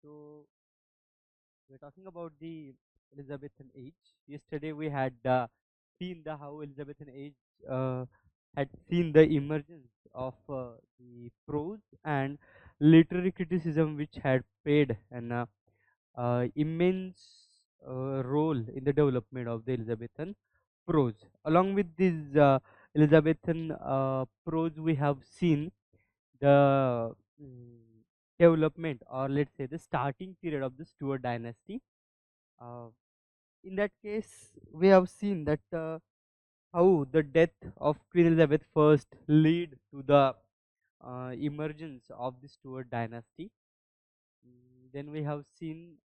So we're talking about the Elizabethan age. Yesterday we had seen the how Elizabethan age uh, had seen the emergence of the prose and literary criticism, which had played an immense role in the development of the Elizabethan prose. Along with this Elizabethan prose, we have seen the development, or let's say the starting period of the Stuart dynasty. uh, in that case, we have seen that how the death of Queen Elizabeth first lead to the emergence of the Stuart dynasty. Then we have seen,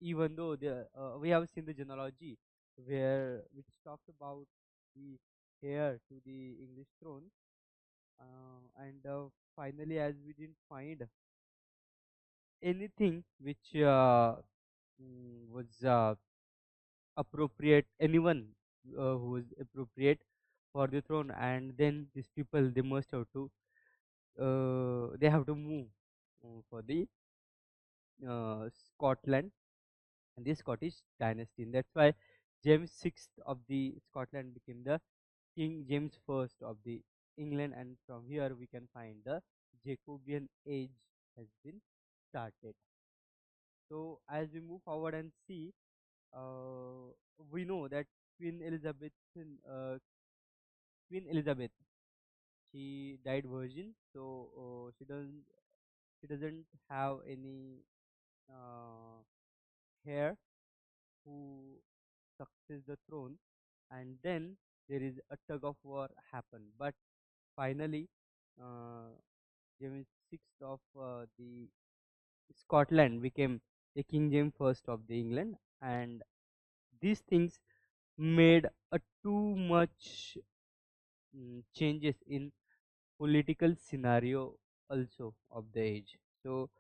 even though we have seen the genealogy where which talked about the heir to the English throne, and finally, as we didn't find anything which was appropriate, anyone who was appropriate for the throne, and then these people they must have to they have to move for the Scotland and the Scottish dynasty. And that's why James VI of the Scotland became the King James I of the England, and from here we can find the Jacobean age has been started. So as we move forward and see, uh, we know that Queen Elizabeth, Queen Elizabeth, she died virgin, so she doesn't have any uh, heir who succeeds the throne, and then there is a tug of war happen. But finally, uh, James VI of the Scotland became the King James first of the England, and these things made a too much changes in political scenario also of the age. So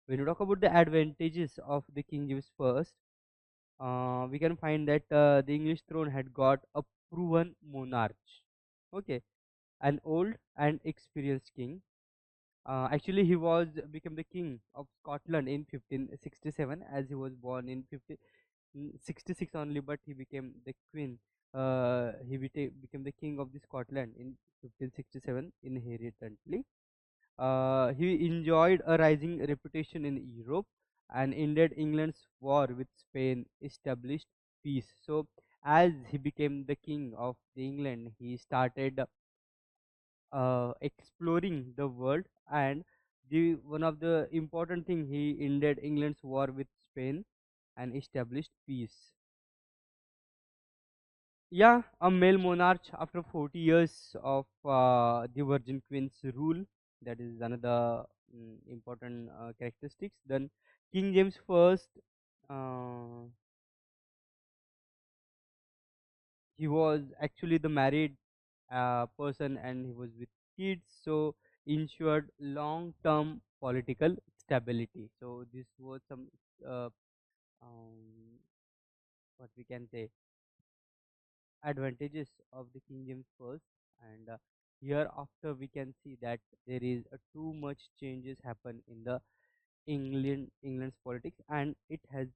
when you talk about the advantages of the King James first, we can find that the English throne had got a proven monarch. Okay, an old and experienced king. Actually, he was became the king of Scotland in 1567, as he was born in 1566 only, but he became the queen. Became the king of the Scotland in 1567 inherently. He enjoyed a rising reputation in Europe and ended England's war with Spain, established peace. So, as he became the king of the England, he started exploring the world, and the one of the important thing, he ended England's war with Spain and established peace. Yeah, a male monarch after 40 years of the Virgin Queen's rule. That is another important characteristics. Then King James first, uh, he was actually the married person, and he was with kids, so ensured long-term political stability. So this was some uh, um, what we can say advantages of the King James first, and hereafter we can see that there is too much changes happen in the England's politics, and it had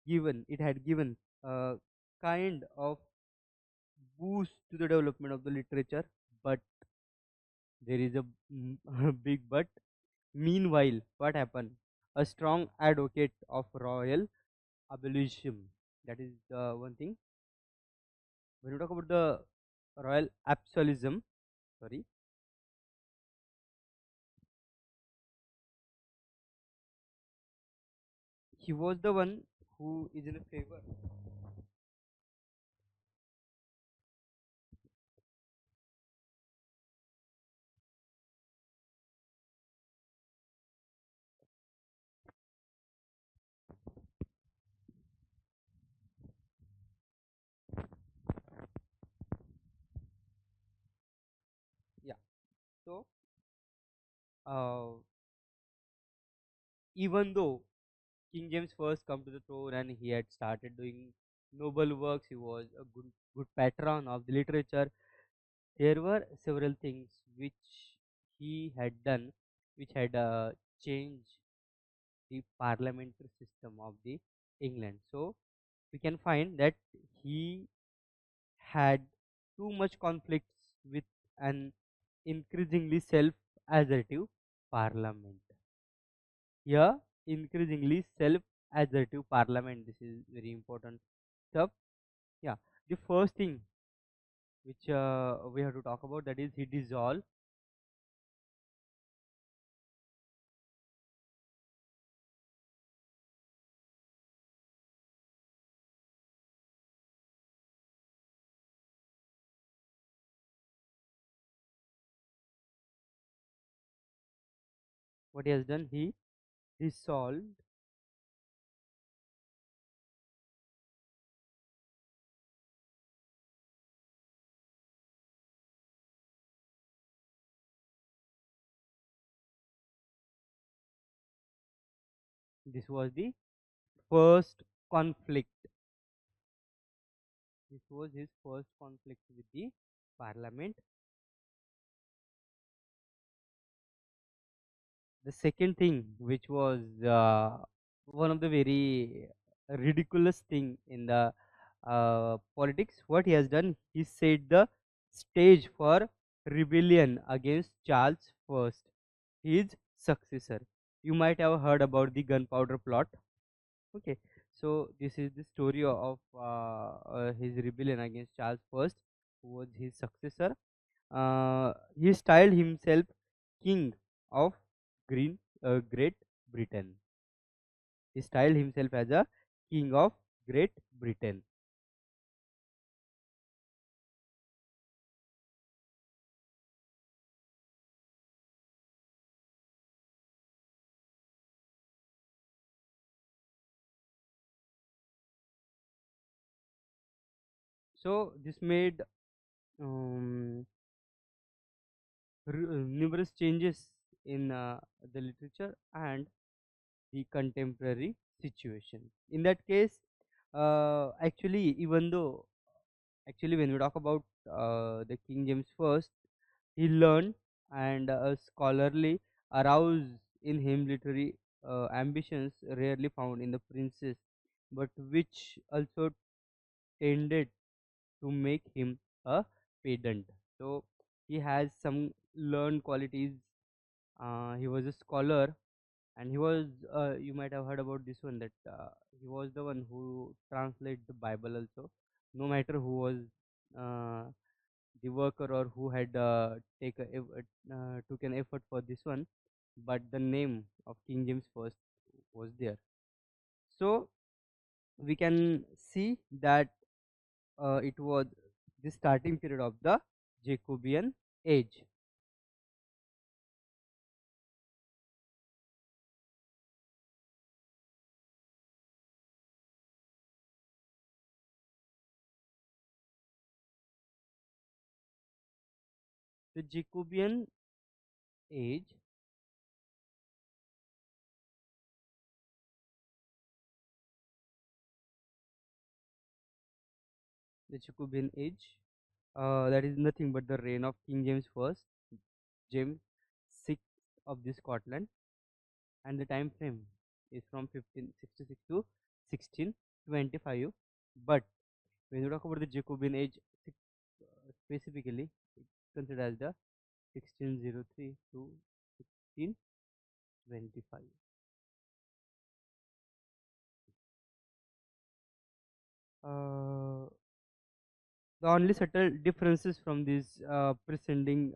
given a kind of boost to the development of the literature, but there is a big but. Meanwhile, what happened? A strong advocate of royal abolition. That is one thing. When you talk about the royal absolutism, sorry, he was the one who is in a favor. Yeah. So, uh, even though King James first come to the throne and he had started doing noble works, he was a good patron of the literature. There were several things which he had done, which had changed. the parliamentary system of the England. So we can find that he had too much conflicts with an increasingly self-assertive parliament. Here, increasingly self-assertive parliament. This is very important stuff. Yeah, the first thing which we have to talk about, that is he dissolved. What he has done, he dissolved. This was the first conflict. This was his first conflict with the parliament. The second thing, which was one of the very ridiculous thing in the politics, what he has done, he set the stage for rebellion against Charles First, his successor. You might have heard about the gunpowder plot. Okay, so this is the story of his rebellion against Charles First, who was his successor. He styled himself king of Great Britain. He styled himself as a king of Great Britain. So this made um, numerous changes in the literature and the contemporary situation. In that case, actually, even though actually when we talk about the King James First, he learned and scholarly aroused in him literary ambitions rarely found in the princes, but which also tended to make him a pedant. So he has some learned qualities. He was a scholar, and he was. You might have heard about this one, that he was the one who translated the Bible also. No matter who was uh, the worker or who had took an effort for this one, but the name of King James First was there. So we can see that it was the starting period of the Jacobean age. The Jacobean age, the Jacobean age, that is nothing but the reign of King James First, James VI of the Scotland, and the time frame is from 1566 to 1625. But when you talk about the Jacobean age, specifically, it's considered as the 1603 to 1625. Uh, the only subtle differences from this preceding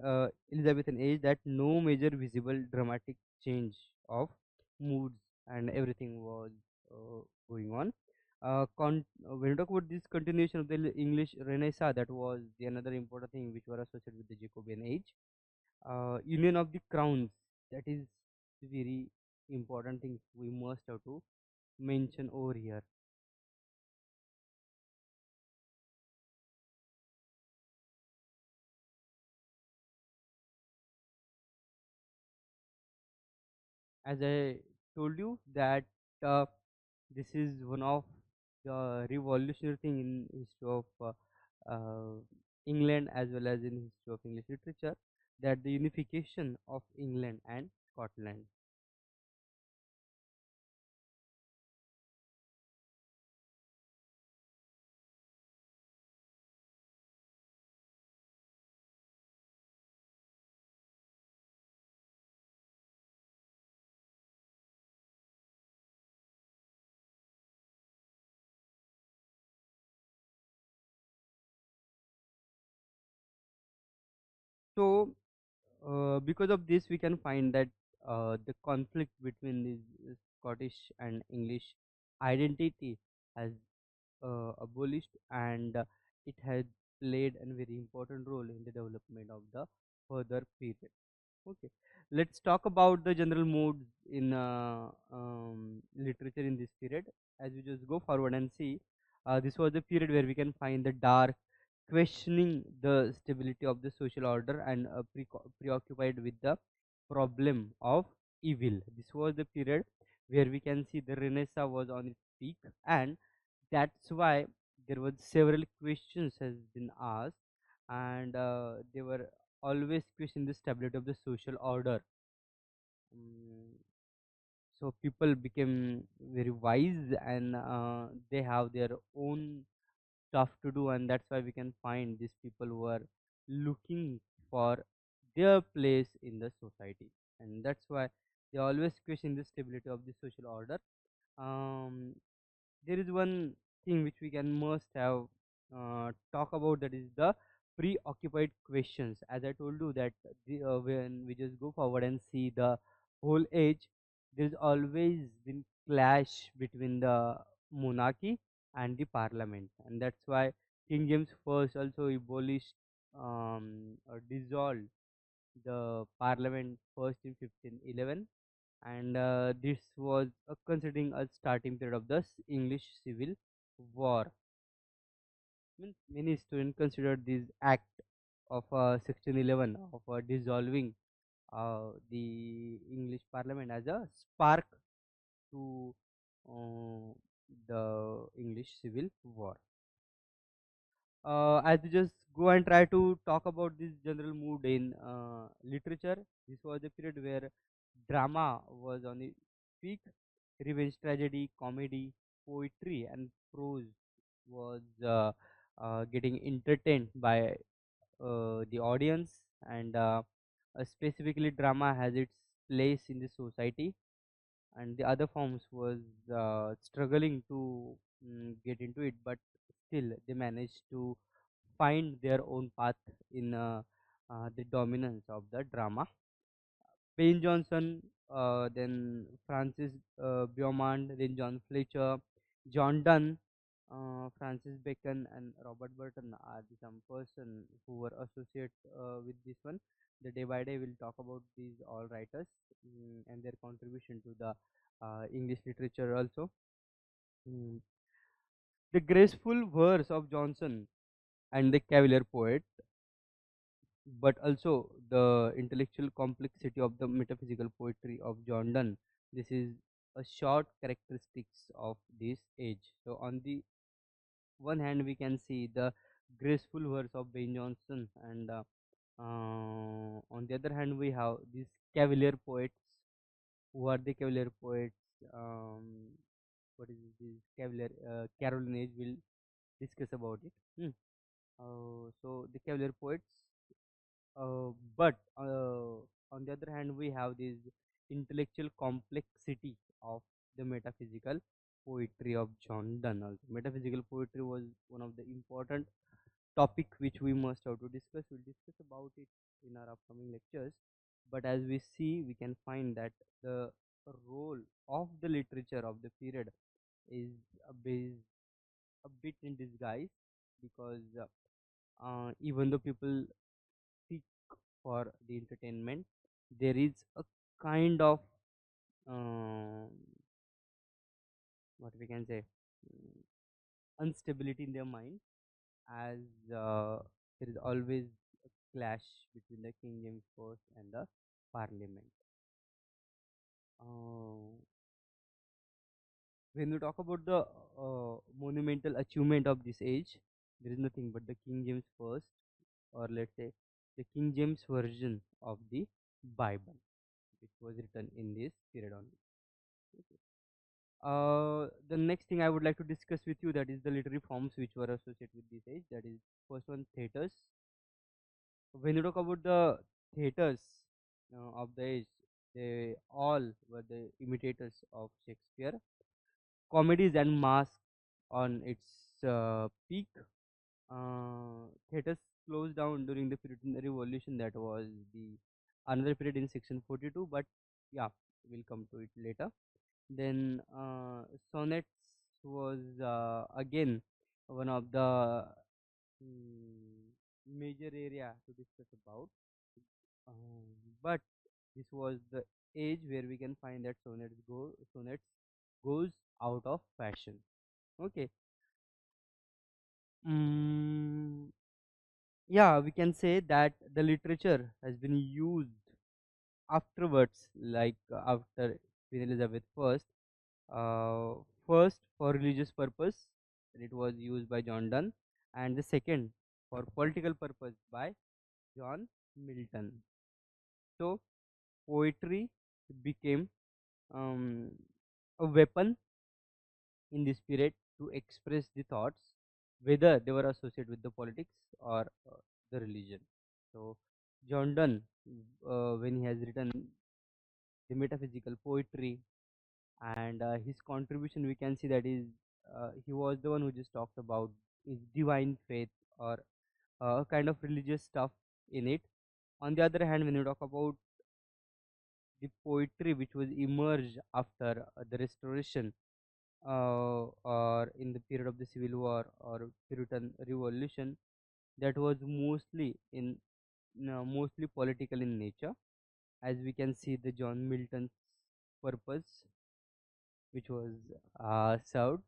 Elizabethan age, that no major visible dramatic change of moods and everything was going on. When you talk about this continuation of the English Renaissance, that was the another important thing which were associated with the Jacobean age. Union of the crowns, that is very important thing we must have to mention over here. As I told you that uh, this is one of the revolutionary thing in history of uh, England as well as in history of English literature, that the unification of England and Scotland. So because of this, we can find that the conflict between the Scottish and English identity has abolished, and it has played a very important role in the development of the further period. Okay, let's talk about the general moods in literature in this period. As we just go forward and see, this was a period where we can find the dark, questioning the stability of the social order, and preoccupied with the problem of evil. This was the period where we can see the Renaissance was on its peak, and that's why there was several questions has been asked, and they were always question the stability of the social order. Mm, so people became very wise, and they have their own stuff to do, and that's why we can find these people who are looking for their place in the society, and that's why they always question the stability of the social order. um, there is one thing which we can must have talk about, that is the preoccupied questions. As I told you that when we just go forward and see the whole age, there's always been clash between the monarchy and the parliament, and that's why King James first also abolished or dissolved the parliament first in 1511, and this was considering a starting period of the English Civil War. Means many students considered this act of 1611 of dissolving the English Parliament as a spark to uh, the English Civil War. As we just go and try to talk about this general mood in literature, this was a period where drama was on its peak. Revenge tragedy, comedy, poetry, and prose was getting entertained by the audience, and specifically drama has its place in the society, and the other forms was struggling to get into it, but still they managed to find their own path in the dominance of the drama. Ben Jonson, then Francis Beaumont, then John Fletcher, John Donne, Francis Bacon, and Robert Burton are the some person who were associated with this one. The day by day we'll talk about these all writers, and their contribution to the English literature also. Mm. The graceful verse of Johnson and the cavalier poet, but also the intellectual complexity of the metaphysical poetry of John Donne. This is a short characteristics of this age. So on the one hand, we can see the graceful verse of Ben Jonson, and on the other hand, we have these cavalier poets. Who are the cavalier poets? What is this cavalier? Caroline Age will discuss about it. So the cavalier poets, but on the other hand, we have this intellectual complexity of the metaphysical poetry of John Donne. Also, metaphysical poetry was one of the important topic which we must have to discuss. We'll discuss about it in our upcoming lectures. But as we see, we can find that the role of the literature of the period is a bit in disguise, because even though people seek for the entertainment, there is a kind of um, what we can say, instability in their mind, as there is always a clash between the King James First and the Parliament. Uh, when we talk about the monumental achievement of this age, there is nothing but the King James First, or let's say the King James version of the Bible, which was written in this period only. Okay. The next thing I would like to discuss with you, that is the literary forms which were associated with this age. That is first one, theaters. When you talk about the theaters of the age, they all were the imitators of Shakespeare. Comedies and masks on its peak. theaters closed down during the Puritan Revolution. That was the another period in section 42, but yeah, we'll come to it later. Then sonnets was again one of the major area to discuss about. But this was the age where we can find that sonnets goes out of fashion. Okay. Mm, yeah, we can say that the literature has been used afterwards, like after Queen Elizabeth uh, first for religious purpose, and it was used by John Donne, and the second for political purpose by John Milton. So poetry became um, a weapon in this period to express the thoughts, whether they were associated with the politics or the religion. So John Donne, when he has written the metaphysical poetry and his contribution, we can see that is he was the one who just talked about his divine faith or kind of religious stuff in it. On the other hand, when you talk about the poetry which was emerged after the restoration or in the period of the civil war or Puritan revolution, that was mostly in no, mostly political in nature, as we can see the John Milton's purpose which was served.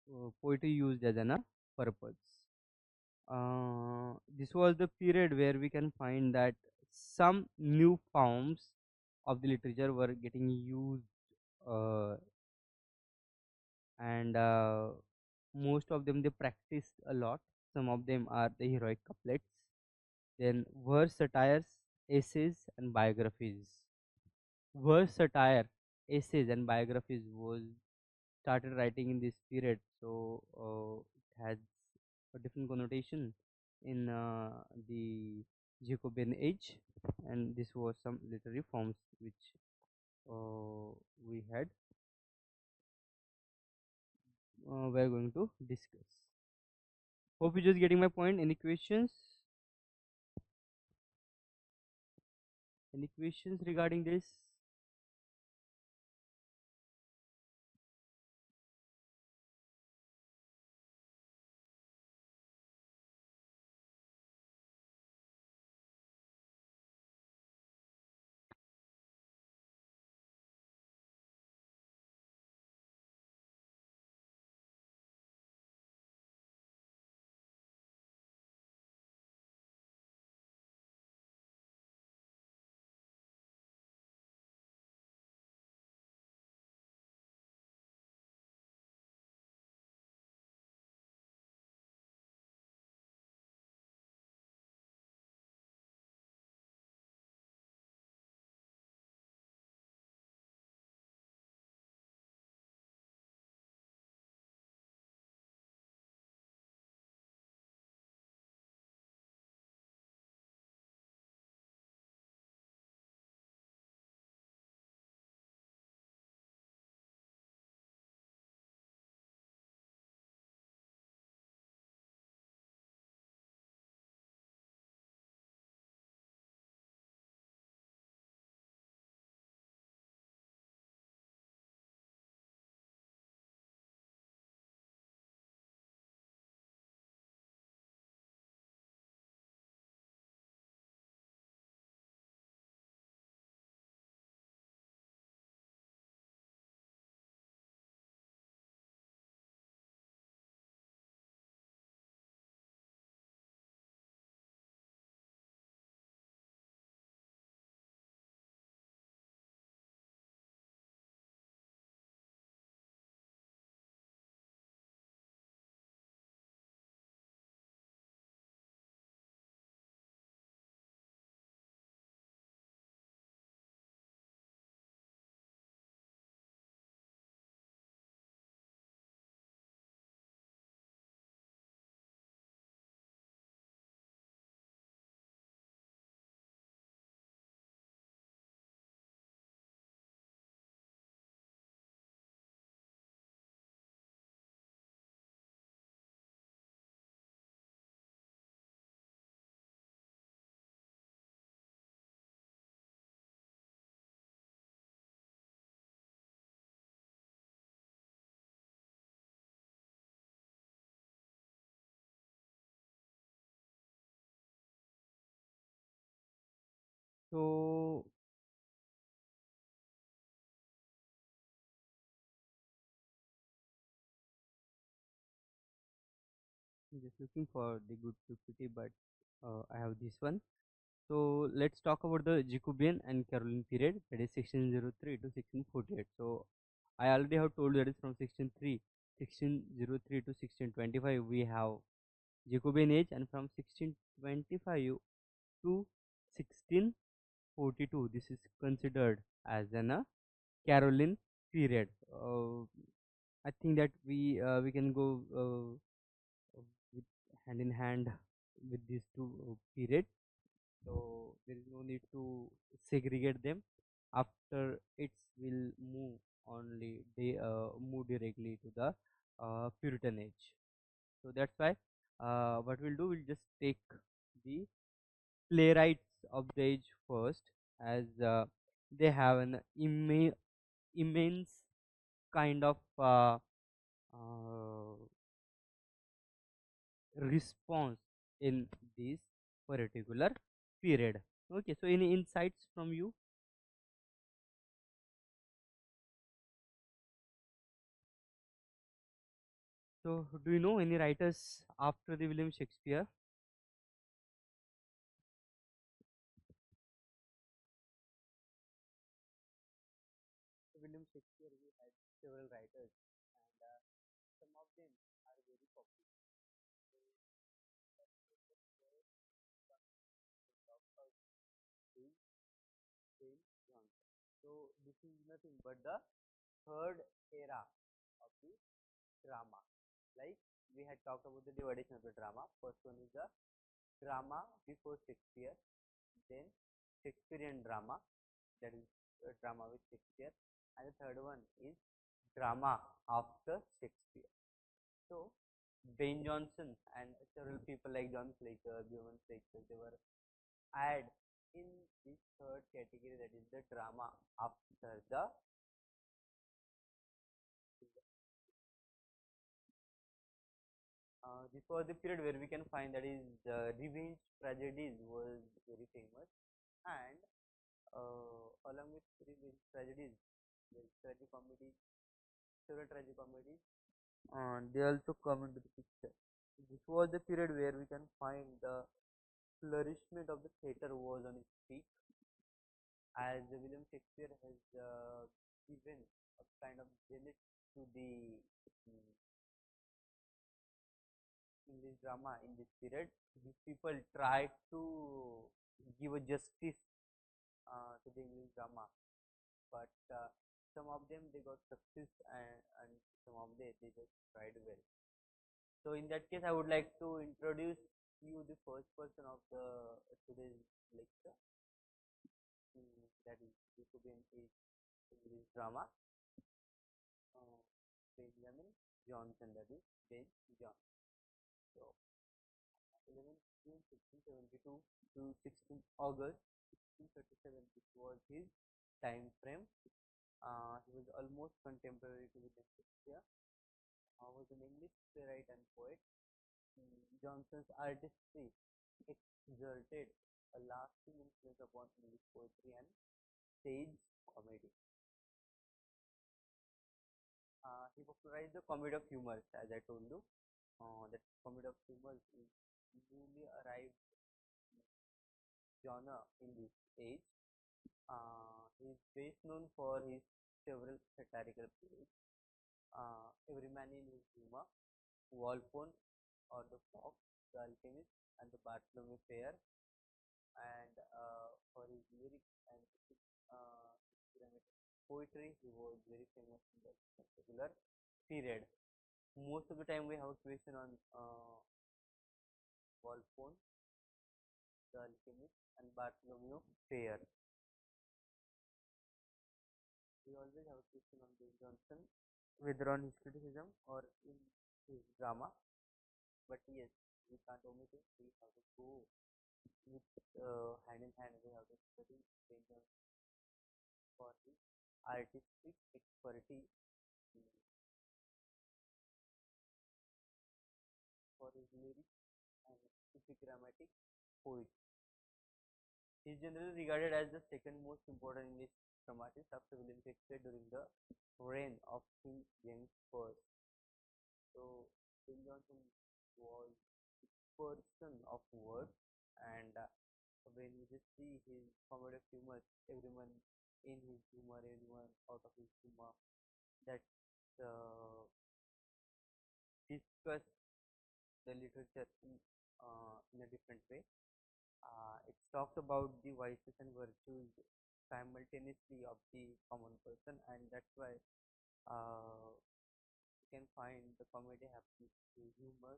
So poetry used as an purpose. This was the period where we can find that some new forms of the literature were getting used, uh, and most of them they practiced a lot. Some of them are the heroic couplets, then verse satires, essays, and biographies. Verse satire, essays, and biographies was started writing in this period, so it has a different connotation in the Jacobean age, and this was some literary forms which we had we're going to discuss. Hope you're just getting my point. Any questions? Any questions regarding this? I'm just looking for the good PPT, but I have this one. So let's talk about the Jacobean and Caroline period, that is 1603 to 1648. So I already have told that is from 1603 to 1625 we have Jacobean age, and from 1625 to 1642 this is considered as an Caroline period. I think that we can go with hand in hand with these two periods. So there is no need to segregate them. After it will move only they move directly to the Puritan age. So that's why what we'll do, we'll just take the playwrights of the age first, as they have an immense kind of uh, response in this particular period. Okay, so any insights from you? So do you know any writers after the William Shakespeare? William Shakespeare, we had several writers, and some of them are very popular. James Johnson. So this is nothing but the third era of the drama. Like we had talked about the division of the drama. First one is the drama before Shakespeare, then Shakespearean drama, that is drama with Shakespeare, and the third one is drama after Shakespeare. So Ben Jonson and several people like John Fletcher, Bjorn Fletcher, they were add in this third category, that is the drama after the. This was the period where we can find that is revenge tragedies was very famous, and along with revenge tragedies, there's tragicomedies, several tragicomedies, and they also come into the picture. This was the period where we can find the flourishment of the theatre was on its peak, as William Shakespeare has given a kind of zenith to the mm, English drama in this period. These people tried to give a justice to the English drama, but some of them they got success, and some of them they just tried well. So in that case, I would like to introduce you the first person of the today's lecture. That is Jacobean age English drama, uh, Benjamin Johnson. That is Ben John. So 11th June 1672 to 16th August 1637. This was his time frame. He was almost contemporary to William Shakespeare. Was an English playwright and poet. Johnson's artistry exerted a lasting influence upon English poetry and stage comedy. He popularized the comedy of humor, as I told you. That comedy of humor is newly arrived genre in this age. He is best known for his several satirical plays. Every Man in His Humor, Walpole or the Fox, The Alchemist, and the Bartholomew Fair, and for his lyric and uh, poetry, he was very famous in that particular period. Most of the time, we have a question on Walpole, The Alchemist, and Bartholomew Fair. We always have a question on Ben Jonson, whether on his criticism or in his drama. But yes, we can't omit it. We have to go with hand in hand. We have to study Ben Jonson for his artistic expertise, for his lyrics and epigrammatic poetry. He is generally regarded as the second most important English dramatist after William Shakespeare during the reign of King James I. So, Ben Jonson was person of words, and when you just see his comedy of humor, everyone in his humor, everyone out of his humor, that uh, discuss the literature in a different way. It talks about the vices and virtues simultaneously of the common person, and that's why you can find the comedy happens through humor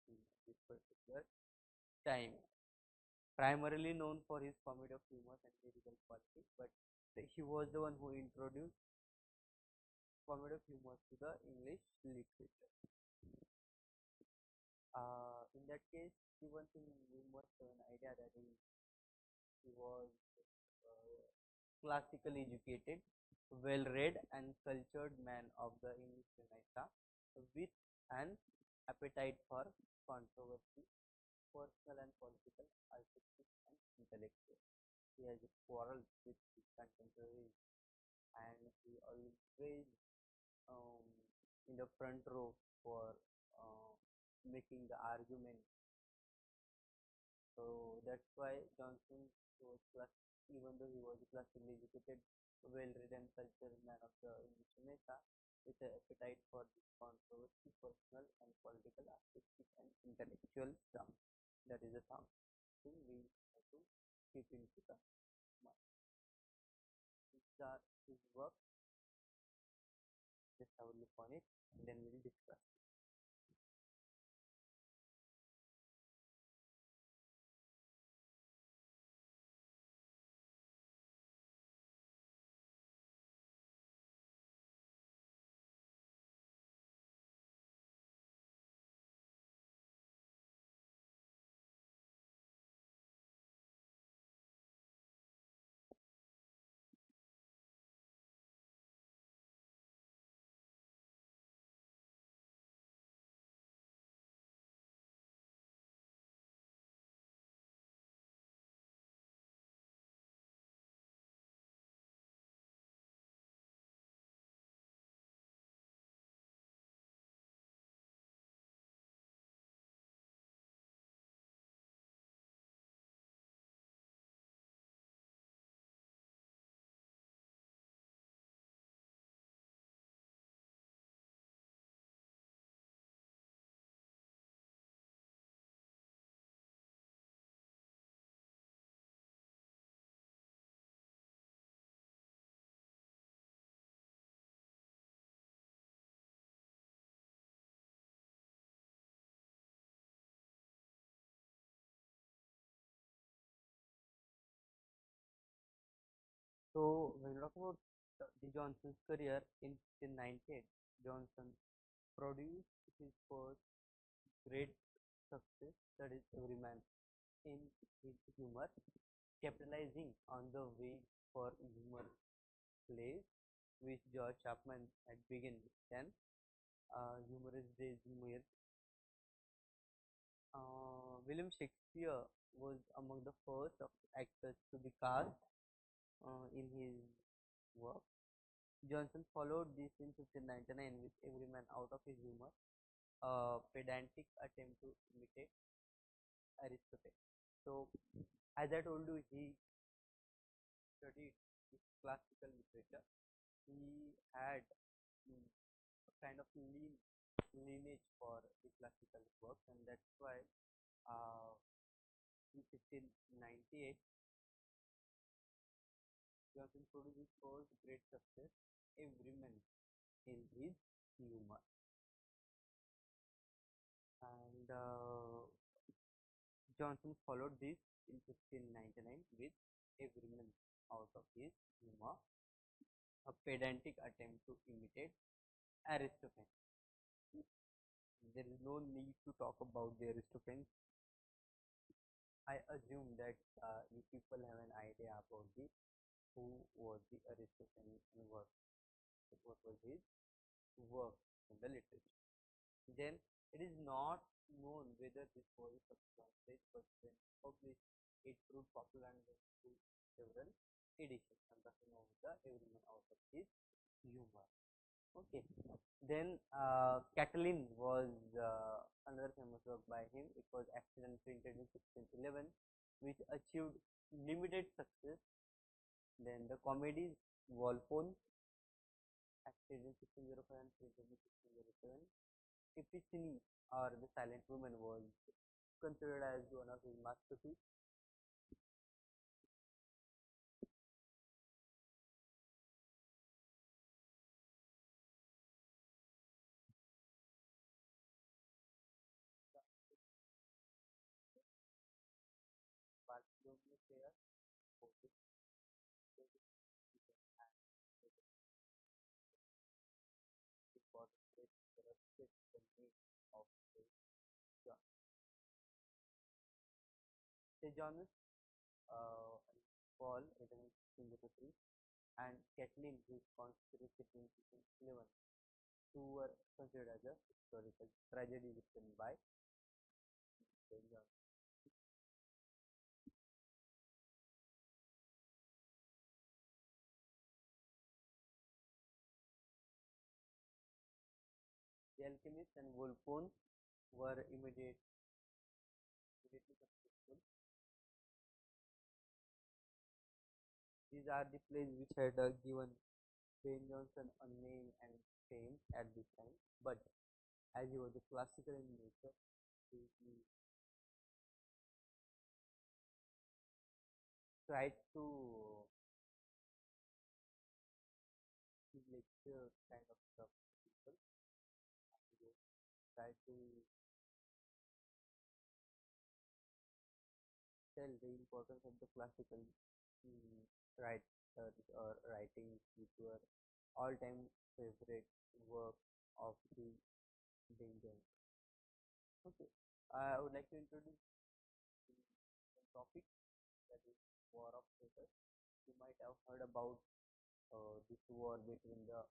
in this particular time. Primarily known for his comedy of humor and lyrical quality, but he was the one who introduced comedy of humor to the English literature. In that case, even thing you must have an idea that he was uh, classically educated, well-read and cultured man of the English Renaissance with an appetite for controversy, personal and political, artistic and intellectual. He has quarrels with his contemporaries, and he always um, in the front row for uh, making the argument. So that's why Johnson was even though he was a classically educated, well-read and cultured man of the English Renaissance, with an appetite for this controversy, personal and political, artistic and intellectual stuff. That is the something we have to keep into the mind. These are his work. Just have a look on it, and then we'll discuss. So when we talk about the Johnson's career in 1998, Johnson produced his first great success, that is Everyman, in his humor, capitalizing on the way for humor plays which George Chapman had begun with. Then humorous days in Muir. William Shakespeare was among the first of actors to be cast in his work. Johnson followed this in 1599 with Every Man Out of His Humor, a pedantic attempt to imitate Aristotle. So, as I told you, he studied classical literature. He had a kind of lineage for the classical works, and that's why in 1598 Johnson produced his first great success, Everyman in his humor, and Johnson followed this in 1599 with Everyman Out of His Humor, a pedantic attempt to imitate Aristophanes. There is no need to talk about the Aristophanes. I assume that you people have an idea about the who was the Aristophanes and what was his work in the literature. Then it is not known whether this was a substantive, but when published, it proved popular and went through several editions. I'm talking about the Everyman Out of His Humor. Okay. Then Catiline was another famous work by him. It was accidentally printed in 1611, which achieved limited success. Then the comedies Volpone, acted in 1605 and printed in 1607. Iphigenie, or the Silent Woman, was considered as one of his masterpieces. Bartholomew Fair, of Sejanus, Paul, written in 1603, and Catelyn, who is conspiracy in 1611, who were considered as a historical tragedy written by St. John. The Alchemist and Volpone were immediately successful. These are the plays which had given Ben Jonson a name and fame at this time, but as he was a classical in nature, he tried to give lecture kind of stuff to people. He tried to tell the importance of the classical mm, writers or writings which were all-time favorite work of the Ben Jonson. Okay, I would like to introduce the topic, that is War of Theatre. You might have heard about this war between the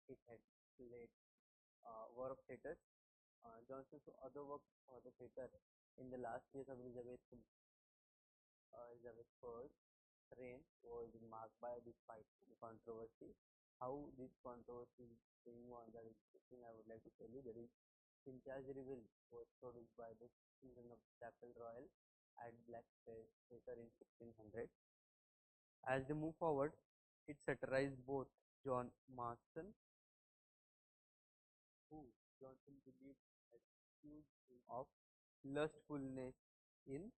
it had played War of Theatres. Johnson's other work for the theatre in the last years of Elizabeth I's reign was marked by this fight and controversy. How this controversy is going on, that is the thing I would like to tell you. That is, Finchas Reveille was produced by the children of Chapel Royal at Blackfriars Theatre in 1600. As they move forward, it satirized both John Marston, who Johnson believed had huge of lustfulness in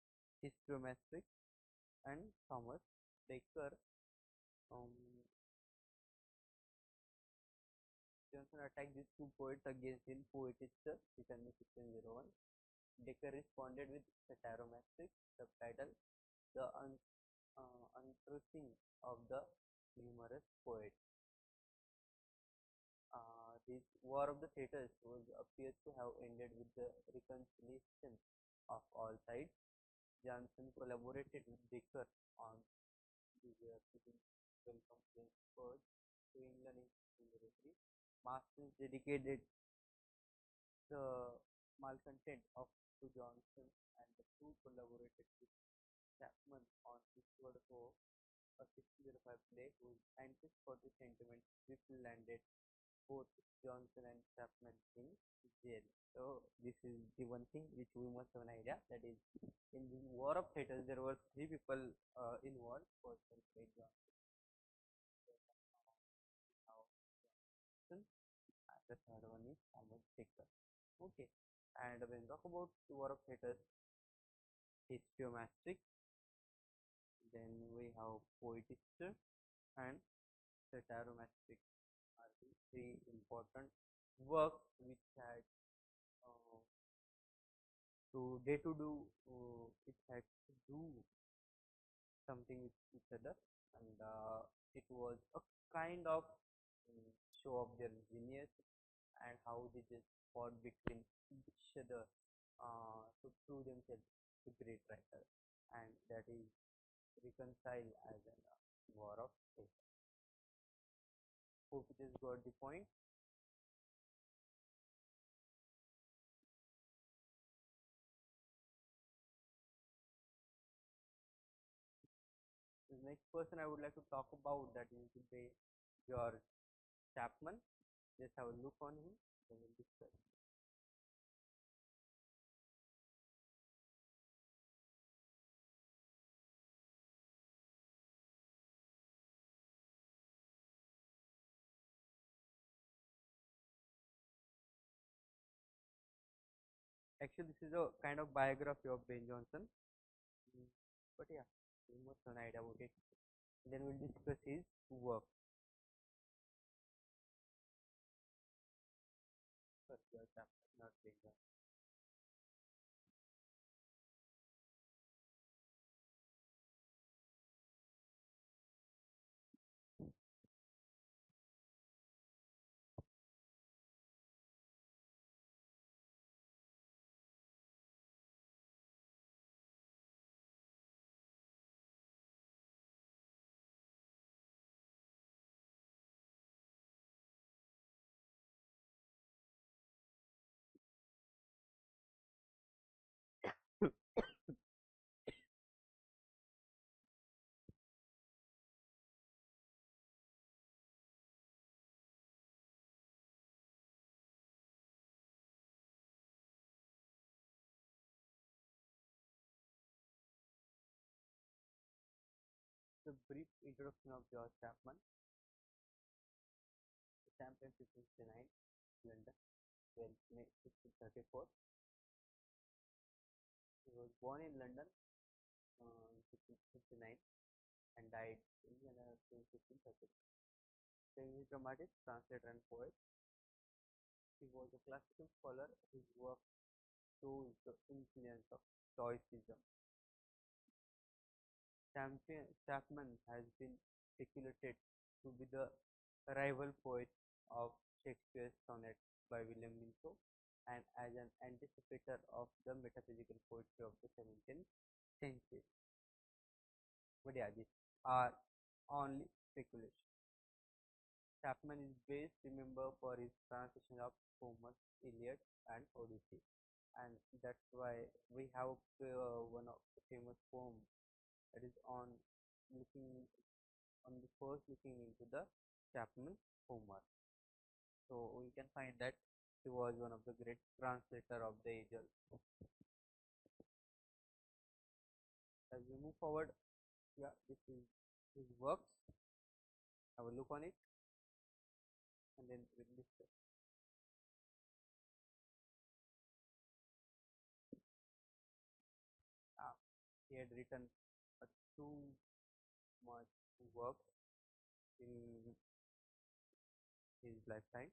historymetrics, and Thomas Dekker. Um, Johnson attacked these two poets against in Poetister, written in 1601. Dekker responded with Satirometrics, subtitle The Untruthing of the Humorous Poet. This War of the Theatres was appears to have ended with the reconciliation of all sides. Johnson collaborated with Dekker on the Welcome James Bird to England in 1603. Masters dedicated the malcontent of to Johnson, and the two collaborated with Chapman on Eastward Ho, a 1605 play whose anti-Scottish sentiments swiftly landed both Johnson and Chapman in jail. So this is the one thing which we must have an idea, that is, in the War of Theatres there were three people involved. First one Craig Johnson, and the third one is Thomas Dicker. Okay, and when we talk about the War of Theatres, Histiomastrix, then we have Poetister and Satiromastrix are the three important works which had uh, it had to do something with each other, and it was a kind of show of their genius and how they just fought between each other to prove themselves to great writer, and that is reconciled as a war of hate. Hope you just got the point. next person I would like to talk about that is the George Chapman. Just have a look on him. Then we'll discuss. Actually, this is a kind of biography of Ben Johnson. Mm, But yeah, you must have an idea about it. Then we'll discuss his work. First, George Chapman, not Ben Johnson. The brief introduction of George Chapman. Champion 1569, London, well, May 1634. He was born in London in 1559 and died in London in 1530. He is a dramatist, translator, and poet. He was a classical scholar. His work shows the influence of Stoicism. Chapman has been speculated to be the rival poet of Shakespeare's sonnet by William Minto and as an anticipator of the metaphysical poetry of the 17th century. But yeah, these are only speculation. Chapman is best remembered for his translation of Homer's Iliad and Odyssey, and that's why we have one of the famous poem that is on looking on the first looking into the Chapman Homer. So we can find that he was one of the great translator of the age also. As we move forward, yeah, this is his works. Have a look on it, and then we'll discuss. Uh, he had written too much works in his lifetime.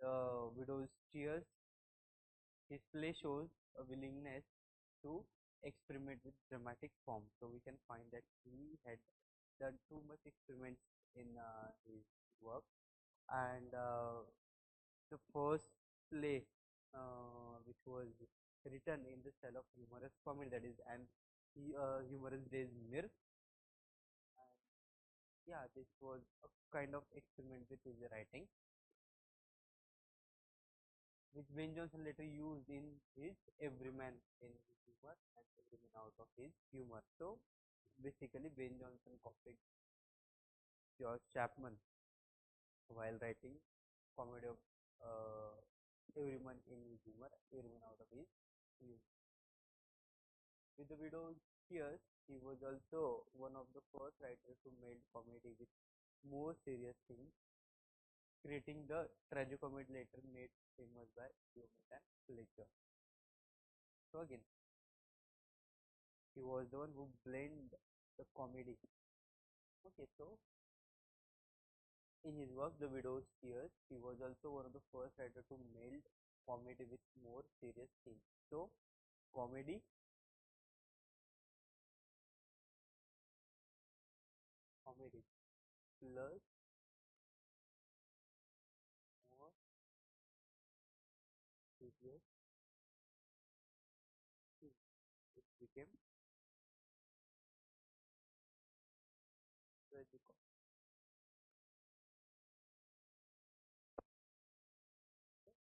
The widow's tears display shows a willingness to experiment with dramatic form. So we can find that he had done too much experiments in his work, and the first play which was written in the style of humorous comedy, that is an humorous days mirror. And yeah, this was a kind of experiment with his writing, which Ben Jonson later used in his Everyman in his humor and Everyman out of his humor. So basically, Ben Jonson copied George Chapman while writing comedy of Everyman in his humor, Everyman out of his humor. With the widow's tears, he was also one of the first writers who made comedy with more serious themes, creating the tragicomedy later made famous by Gilbert and Fletcher. So again, he was the one who blended the comedy. Okay, so in his work, The Widow's Tears, he was also one of the first writers to meld comedy with more serious themes. So comedy, comedy plus more serious themes. It became tragic.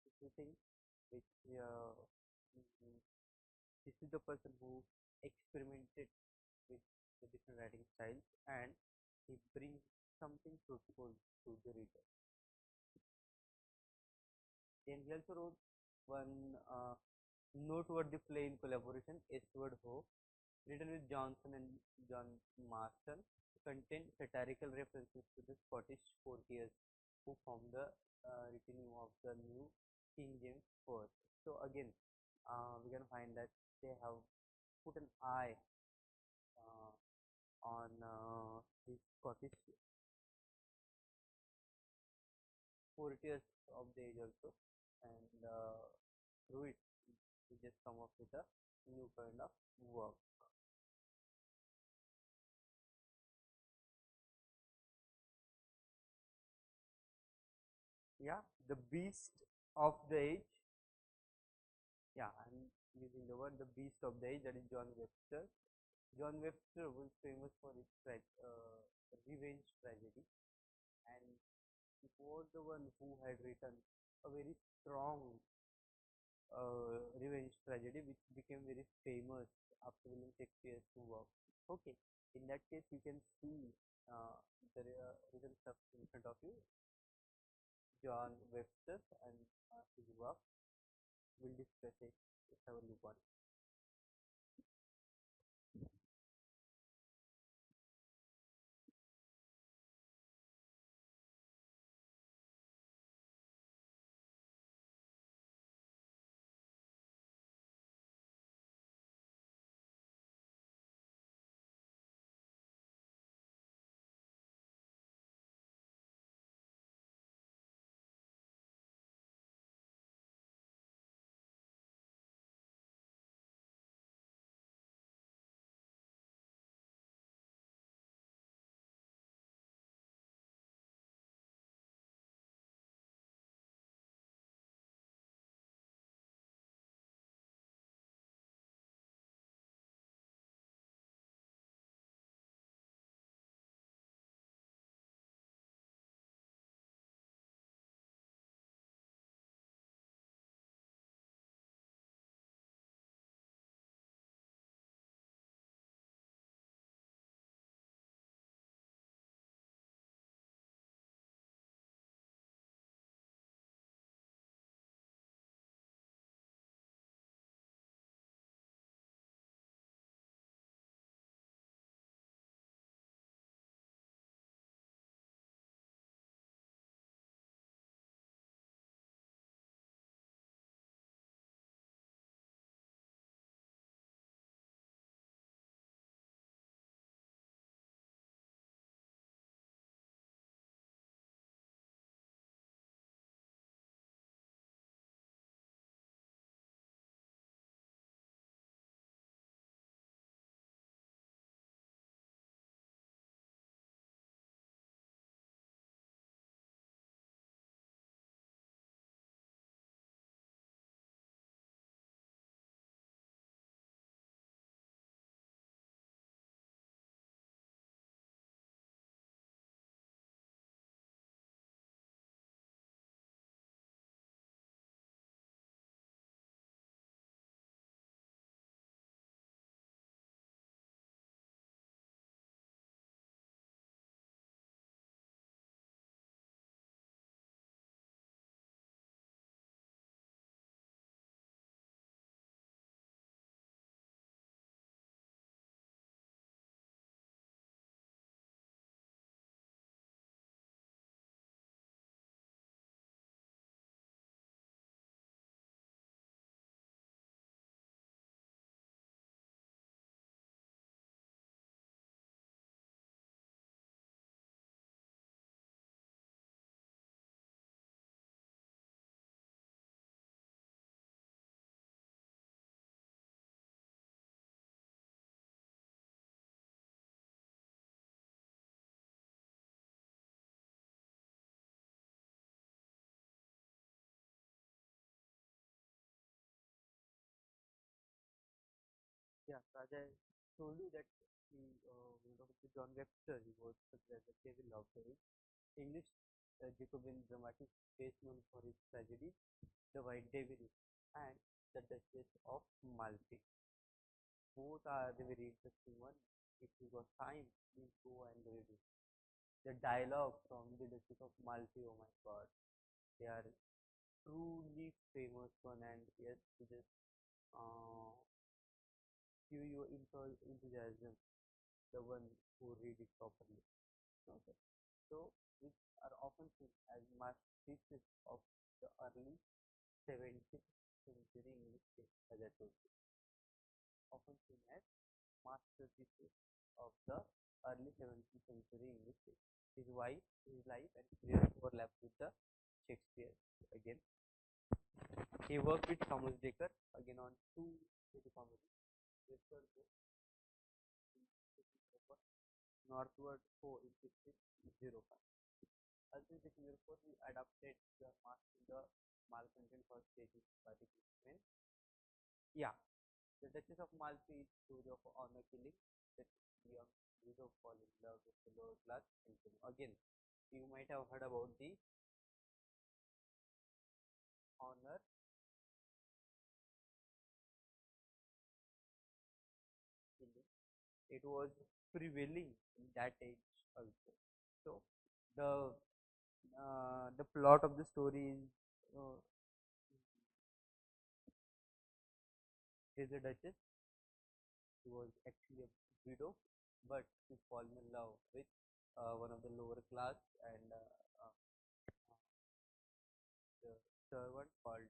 If you think which mm, this is the person who experimented with the different writing styles, and he brings something truthful to the reader. Then he also wrote one noteworthy play in collaboration, Eastward Ho, written with Johnson and John Marston, contained satirical references to the Scottish courtiers who formed the retinue of the new King James I. So again, we can find that they have put an eye uh, on the Scottish courtiers of the age also, and through it, we just come up with a new kind of work. Yeah, the beast of the age. Yeah, I'm using the word the beast of the age, that is John Webster. John Webster was famous for his revenge tragedy, and he was the one who had written a very strong revenge tragedy which became very famous after William Shakespeare's work. Okay, in that case, you can see the written stuff in front of you, John Webster and his work. We'll discuss it. Let's have a look on it. Yeah, so as I told you that John Webster, he was considered the devil of the age. English Jacobean dramatist best known for his tragedy, The White Devil and The Duchess of Malfi. Both are the very interesting one. If you got time, please go and read it. The dialogue from The Duchess of Malfi, oh my god, they are truly famous one, and yes, to just uh, give you enthusiasm, the one who read it properly. Okay. So, which are often seen as masterpieces of the early 17th century English text, as I told you, often seen as masterpieces of the early 17th century English text. His life and career overlap with the Shakespeare again. He worked with Thomas Dekker again on two city comedies, Westward Go Northward Go in 1605. Also in 1604, he adapted the Malcontent for stage by the Christmas. Yeah, the Duchess of Malfi is story of honor killing that young widow fall in love with the lower class gentleman. Again, you might have heard about the honor killing. It was prevailing in that age also. So the plot of the story is a duchess who was actually a widow, but she fallen in love with one of the lower class and the servant called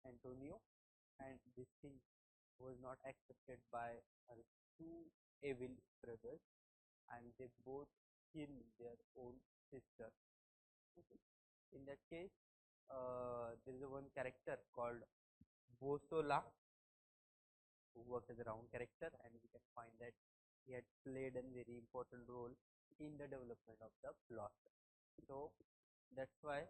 Antonio, and this thing was not accepted by her two evil brothers, and they both kill their own sister. Okay. In that case, there is a one character called Bosola who works as a round character, and we can find that he had played a very important role in the development of the plot. So that's why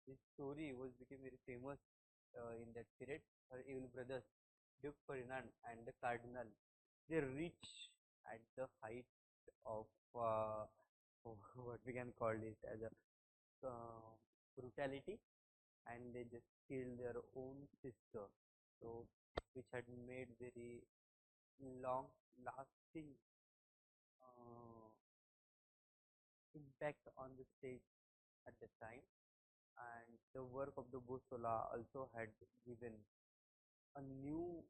this story was became very famous in that period. Her evil brothers, Duke Ferdinand and the Cardinal, they reach at the height of what we can call it as a brutality, and they just killed their own sister. So, which had made very long lasting impact on the stage at the time, and the work of the Bosola also had given a new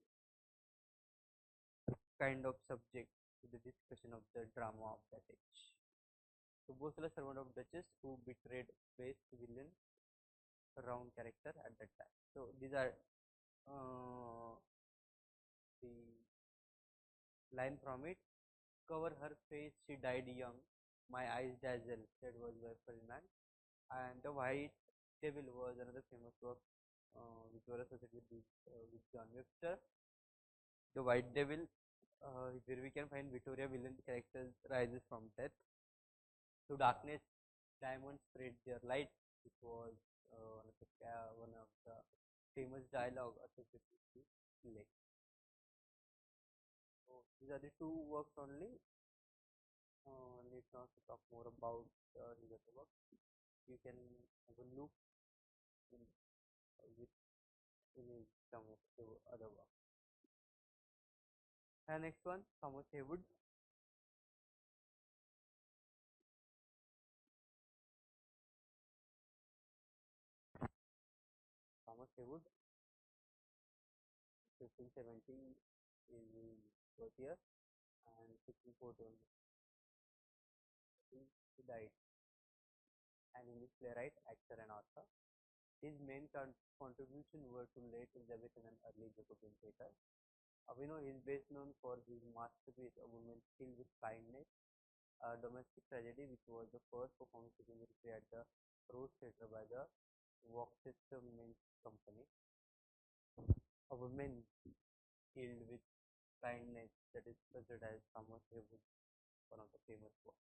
kind of subject to the discussion of the drama of that age. So Bosola, servant of Duchess, who betrayed base villain round character at that time. So these are the line from it. Cover her face, she died young. My eyes dazzle, that was by Ferdinand. And The White Devil was another famous work which was associated with John Webster. The White Devil, where we can find Victoria villain characters rises from death to darkness. Diamonds spread their light, which was one of the famous dialogue associated with the lake. So these are the two works only. Let's not talk more about the other work. You can have a look in, with in some of the other work. And next one, Thomas Heywood. Thomas Heywood, 1570 is his birth year, and 1641 he died. An English playwright, actor, and author. His main contribution were to late Elizabethan and early Jacobean theatre. We know he is best known for his masterpiece, A Woman Killed with Kindness, a domestic tragedy, which was the first performance to be at the Rose Theatre by the Worcester Men's Company. A Woman Killed with Kindness, that is considered as Thomas Heywood, one of the famous works.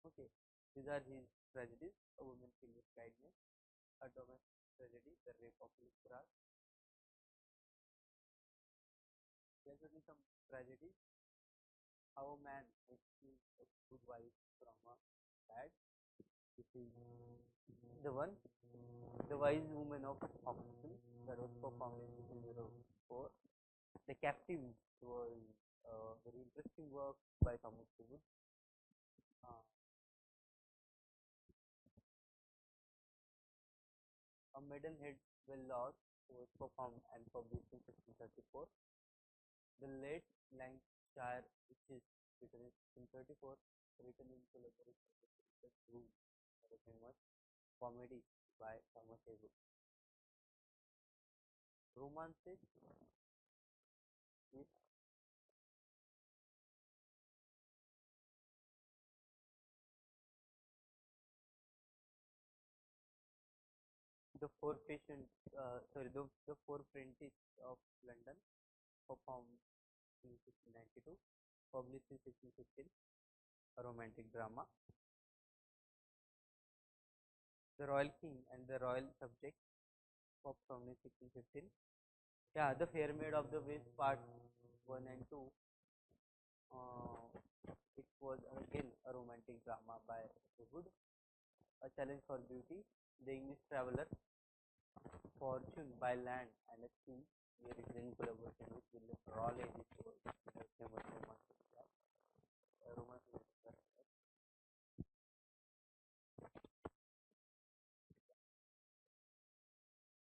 Okay, these are his tragedies: A Woman Killed with Kindness, a domestic tragedy, The Rape of Lycra. There will be some tragedy. How a man rescues a good wife from a bad. This is the one, The Wise Woman of Hopkins, that was performed in 1904. The Captives was a very interesting work by Thomas Wood. Uh, a Maidenhead Well Lost was performed and published in 1634. The Late Lancashire Witches, written in 1634, written in collaboration with Richard Root, a famous comedy by Thomas Wood. Romances is the Four Patient, the Four Apprentices of London, performed in 1692, published in 1615, a romantic drama. The Royal King and the Royal Subject, performed in 1615. Yeah, The Fair Maid of the West, Part 1 and 2. It was again a romantic drama by Wood. A Challenge for Beauty, The English Traveller, Fortune by Land and a Sea, written in collaboration with William Raleigh. This was a famous romance literature.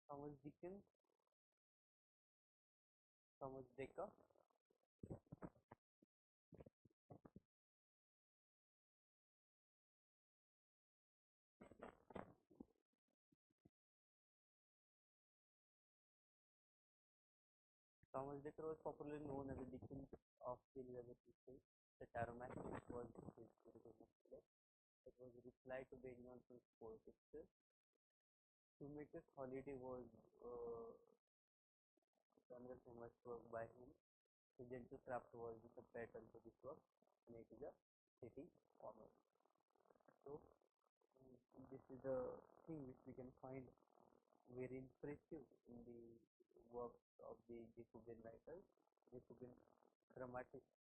Thomas Dickens, Thomas Dekker. Thomas Dekker was popularly known as the Dickens of the Elizabethan stage. The Taromac was his original play. It was a reply to Ben Jonson's poetry. Shoemaker's Holiday was uh, another famous work by him. The Gentle Craft was the subtitle to this work, and it is a city comedy. So, this is the thing which we can find very impressive in the works of the Jacobean writers, Jacobean dramatists.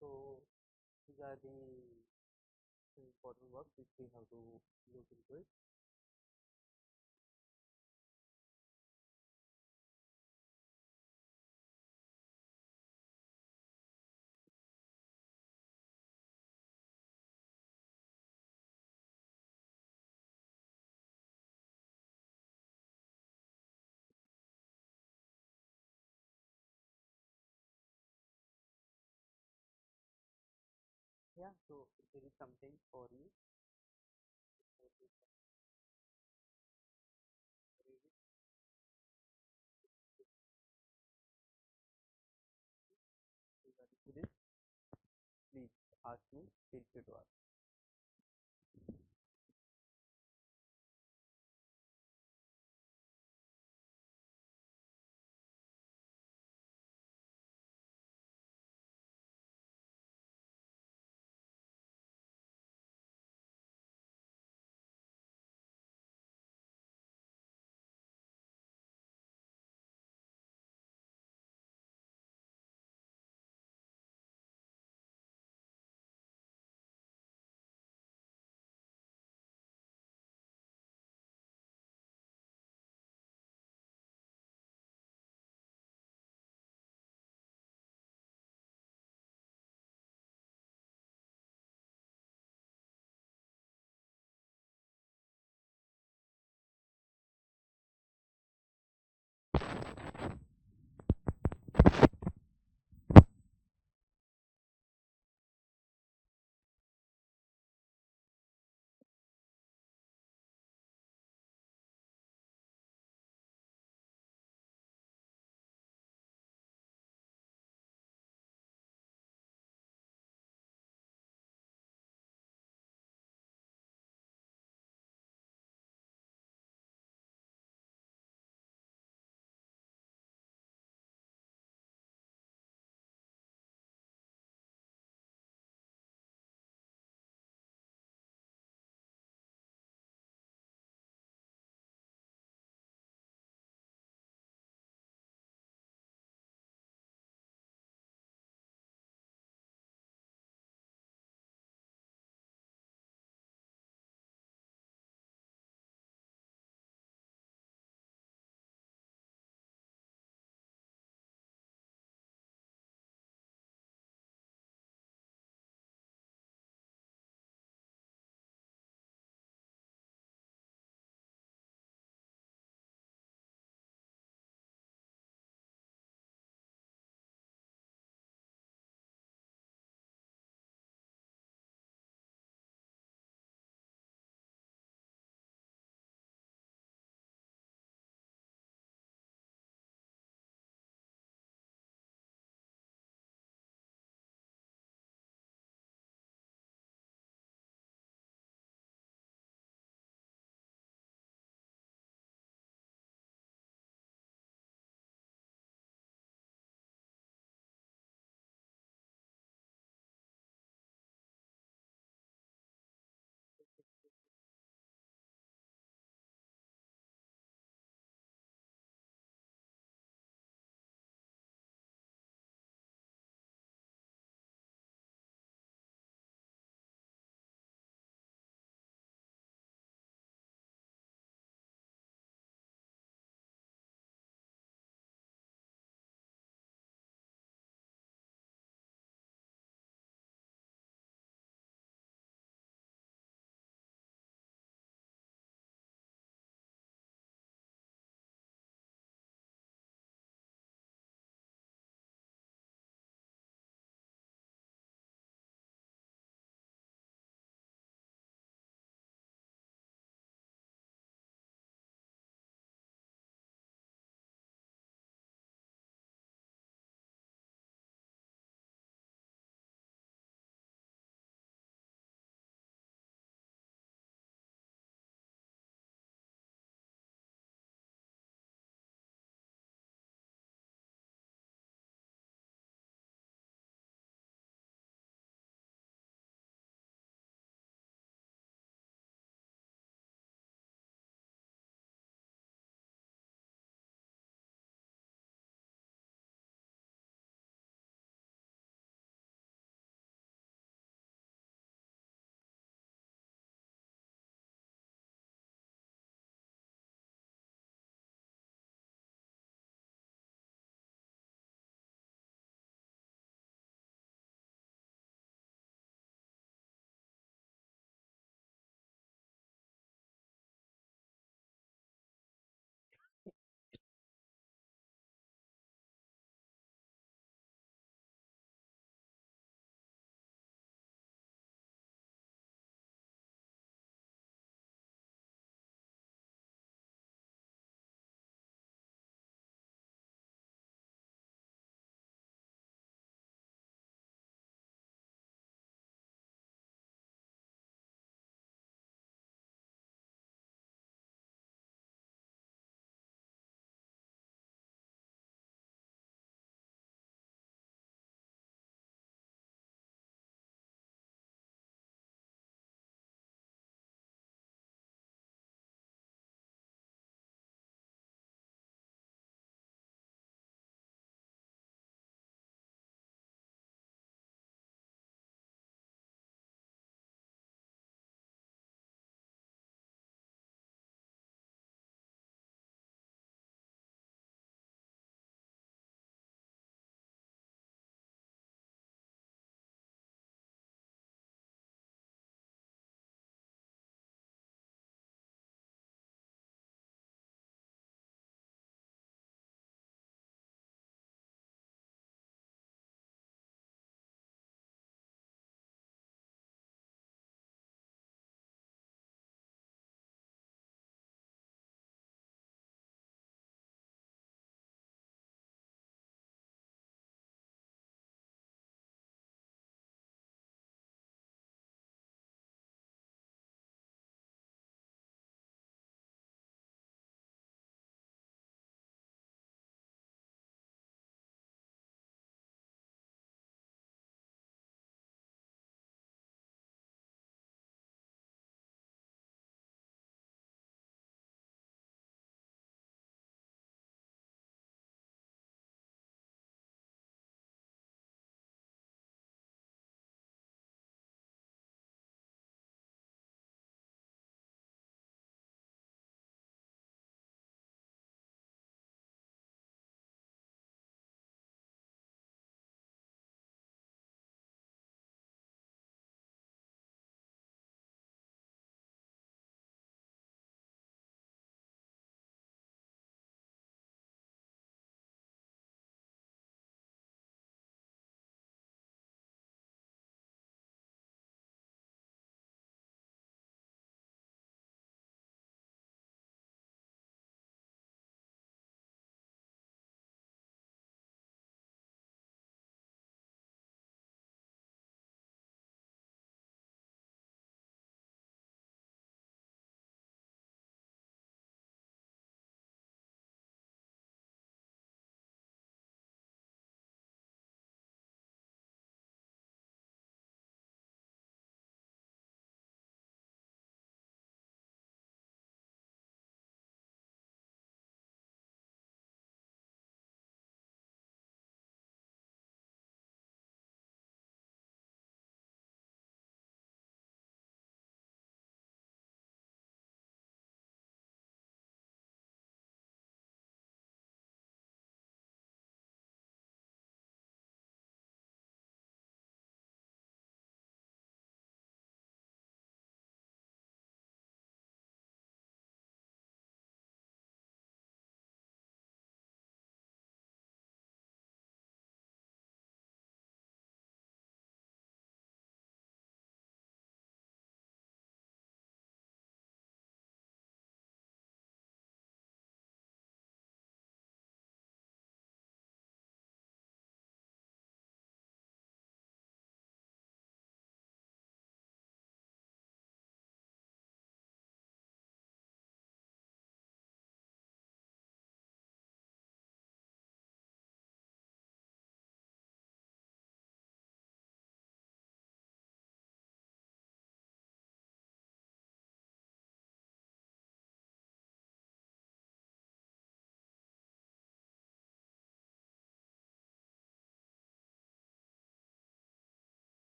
So, these are the important works which we have to look into it. Yeah, so if there is something for you, please ask me, feel free to ask.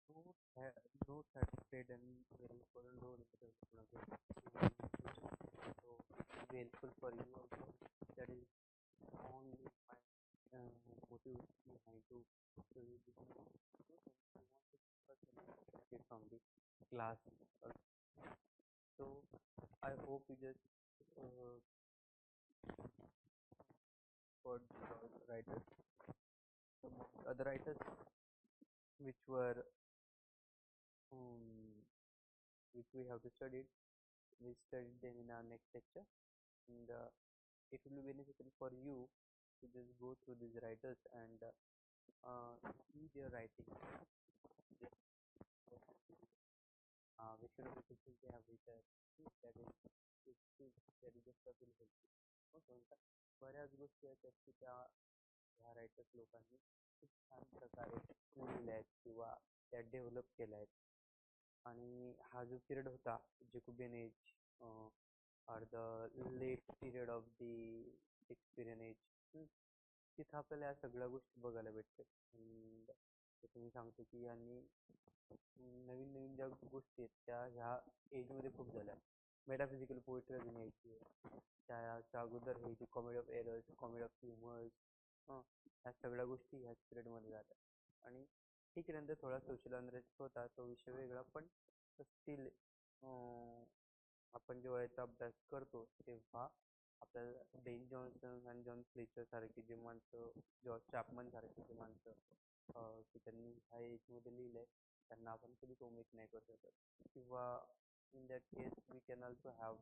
Note, notes had played a very important role in the development of the human intelligence. So it will be helpful for you also. That is only my motive behind to read this book. So I want to discuss a little bit from the class. So I hope you just uh, for the writers, some of the other writers which were um, which we have to study. We studied them in our next lecture, and it will be beneficial for you to just go through these writers and see their writing. Which kind of people they have written. That that is just will help you. Also, बऱ्याच गोष्टी आहेत की त्या ह्या writers लोकांनी खूप छान प्रकारे लिहिल्या आहेत किंवा त्या डेव्हलप केल्या आहेत. आणि हा जो पिरियड होता Jacobean age or the late period of the Shakespearean age. तिथं आपल्याला या सगळ्या गोष्टी बघायला भेटतात. जसं मी सांगतो की यांनी नवीन नवीन ज्या गोष्टी आहेत त्या ह्या एजमध्ये खूप झाल्या. मेटाफिजिकल पोएट्री अजून यायची आहे. त्याच्या अगोदर हे जी comedy of errors, comedy of humours, ह्या सगळ्या गोष्टी ह्याच पिरियडमध्ये झाल्या. आणि ठीक आहे, नंतर थोडा सोशल अनरेस्ट होता, तो विषय वेगळा, पण स्टील आपण जेव्हा याचा अभ्यास करतो तेव्हा आपल्याला बेन जॉन्सन आणि जॉन फ्लेचर सारखी जे माणसं, जॉर्ज चॅपमन सारखी जे माणसं की त्यांनी ह्या एजमध्ये लिहिलंय त्यांना आपण कधीच ओमिट नाही करू शकत. किंवा in that case we can also have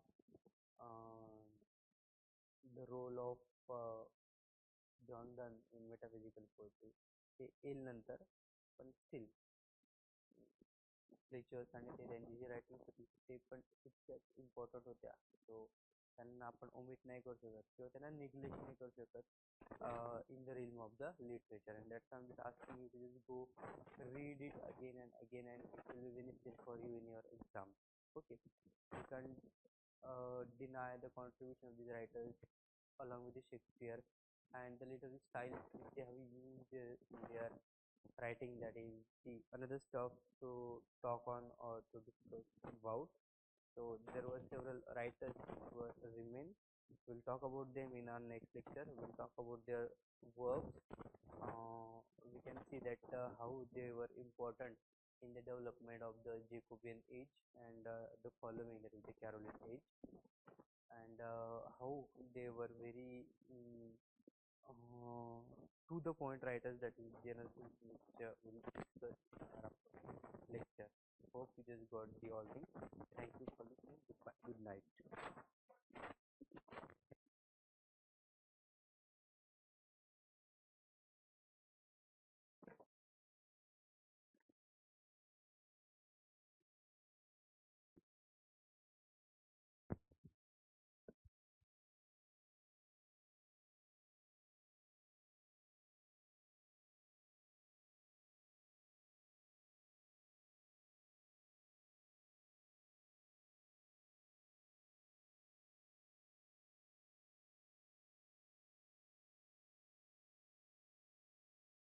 the role of John Donne in metaphysical poetry. ते येईल नंतर, पण स्टील फ्लेचर्स आणि ते त्यांची जी रायटिंग होती ते पण तितक्याच इम्पॉर्टंट होत्या. सो त्यांना आपण ओमिट नाही करू शकत किंवा त्यांना निग्लेक्ट नाही करू शकत in the realm of the literature. And that's I am asking you to just go read it again and it will be beneficial for you in your exam. Okay, you can't deny the contribution of these writers along with the Shakespeare and the literary style which they have used in their writing. That is the another stuff to talk on or to discuss about. So there were several writers which were remain. We'll talk about them in our next lecture. We'll talk about their works. We can see that how they were important in the development of the Jacobean age and the following, that is the Caroline age, and how they were very to the point writers, that is general things which we'll discuss in our upcoming lecture. Hope you just got the all things. Thank you for listening. Goodbye. Good night.